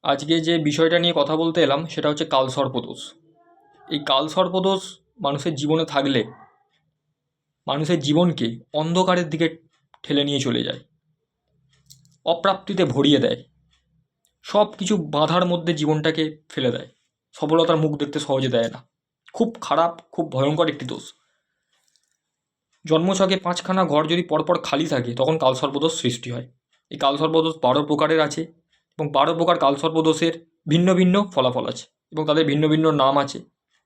আজকে যে বিষয়টা নিয়ে কথা বলতে এলাম সেটা হচ্ছে কালসর্পদোষ। এই কালসর্পদোষ মানুষের জীবনে থাকলে মানুষের জীবনকে অন্ধকারের দিকে ঠেলে নিয়ে চলে যায়, অপ্রাপ্তিতে ভরিয়ে দেয়, সব কিছু বাধার মধ্যে জীবনটাকে ফেলে দেয়, সফলতার মুখ দেখতে সহজে দেয় না। খুব খারাপ, খুব ভয়ঙ্কর একটি দোষ। জন্মছকে 5খানা ঘর যদি পরপর খালি থাকে তখন কালসর্পদোষ সৃষ্টি হয়। এই কালসর্পদোষ 12 প্রকারের আছে এবং 12 প্রকার কালসর্পদোষের ভিন্ন ভিন্ন ফলাফল আছে এবং তাদের ভিন্ন ভিন্ন নাম আছে।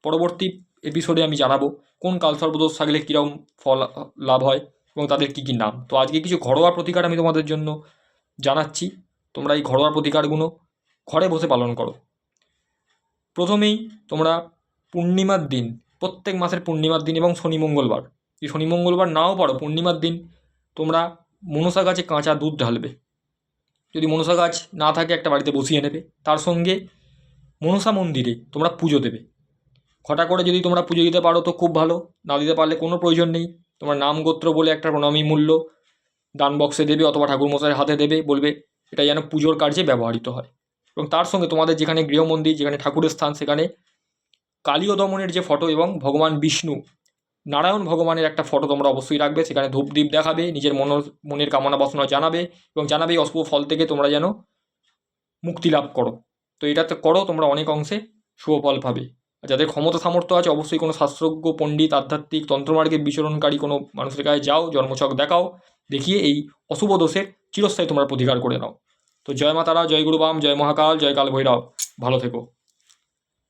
পরবর্তী এপিসোডে আমি জানাবো কোন কালসর্পদোষ থাকলে কীরকম ফল লাভ হয় এবং তাদের কী কী নাম। তো আজকে কিছু ঘরোয়া প্রতিকার আমি তোমাদের জন্য জানাচ্ছি। তোমরা এই ঘরোয়া প্রতিকারগুলো ঘরে বসে পালন করো। প্রথমেই তোমরা পূর্ণিমার দিন, প্রত্যেক মাসের পূর্ণিমার দিন এবং শনি মঙ্গলবার, যদি শনি মঙ্গলবার নাও পারো পূর্ণিমার দিন তোমরা মনসা গাছে কাঁচা দুধ ঢালবে। যদি মনসা গাছ না থাকে একটা বাড়িতে বসিয়ে নেবে, তার সঙ্গে মনসা মন্দিরে তোমরা পুজো দেবে। ঘটা করে যদি তোমরা পুজো দিতে পারো তো খুব ভালো, না দিতে পারলে কোনো প্রয়োজন নেই। তোমার নাম গোত্র বলে একটা প্রণামী মূল্য দান বক্সে দেবে অথবা ঠাকুরমশাইয়ের হাতে দেবে, বলবে এটা যেন পুজোর কার্যে ব্যবহৃত হয়। এবং তার সঙ্গে তোমাদের যেখানে গৃহমন্দির, যেখানে ঠাকুরের স্থান, সেখানে কালীয় দমনের যে ফটো এবং ভগবান বিষ্ণু, নারায়ণ ভগবানের একটা ফটো তোমরা অবশ্যই রাখবে। সেখানে ধূপদীপ দেখাবে, নিজের মনের কামনা বাসনা জানাবে এবং জানাবে এই অশুভ ফল থেকে তোমরা যেন মুক্তি লাভ করো। তো এটাতে করো, তোমরা অনেক অংশে শুভ ফল পাবে। আর যাদের ক্ষমতা সামর্থ্য আছে অবশ্যই কোনো শাস্ত্রজ্ঞ, পণ্ডিত, আধ্যাত্মিক, তন্ত্রমার্গে বিচরণকারী কোনো মানুষের কাছে যাও, জন্মছক দেখাও, দেখিয়ে এই অশুভ দোষের চিরস্থায়ী তোমরা প্রতিকার করে নাও। তো জয় মা তারা, জয় গুরু বাম, জয় মহাকাল, জয় কাল ভৈরব। ভালো থেকো।